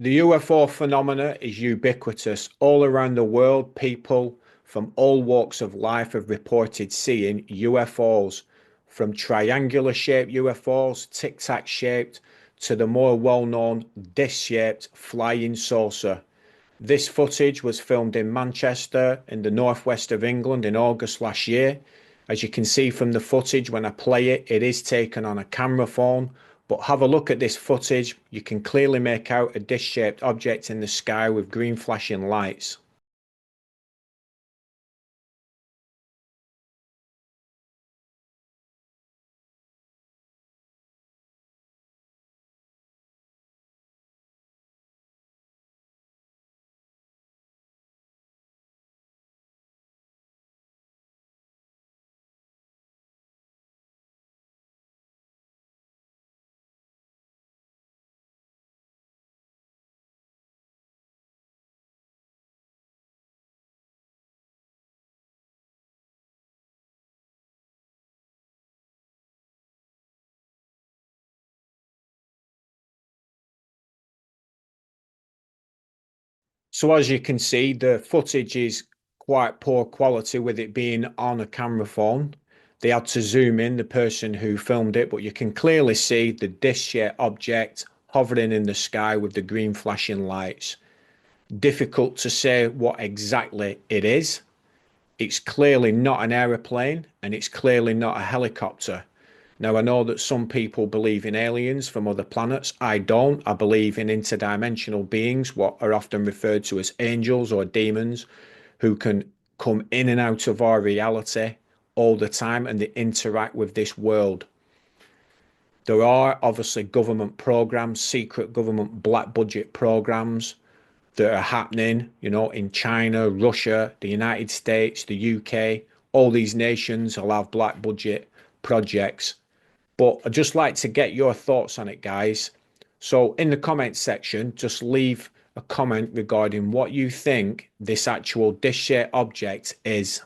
The UFO phenomena is ubiquitous. All around the world, people from all walks of life have reported seeing UFOs, from triangular shaped UFOs, tic tac shaped, to the more well known disc shaped flying saucer. This footage was filmed in Manchester, in the northwest of England, in August last year. As you can see from the footage, when I play it, it is taken on a camera phone. But have a look at this footage. You can clearly make out a disc-shaped object in the sky with green flashing lights. So as you can see, the footage is quite poor quality with it being on a camera phone. They had to zoom in the person who filmed it, but you can clearly see the disc-shaped object hovering in the sky with the green flashing lights. Difficult to say what exactly it is. It's clearly not an aeroplane and it's clearly not a helicopter. Now, I know that some people believe in aliens from other planets. I don't. I believe in interdimensional beings, what are often referred to as angels or demons, who can come in and out of our reality all the time and they interact with this world. There are obviously government programs, secret government black budget programs that are happening, in China, Russia, the United States, the UK. All these nations will have black budget projects. But I'd just like to get your thoughts on it, guys. So in the comments section, just leave a comment regarding what you think this actual dish shaped object is.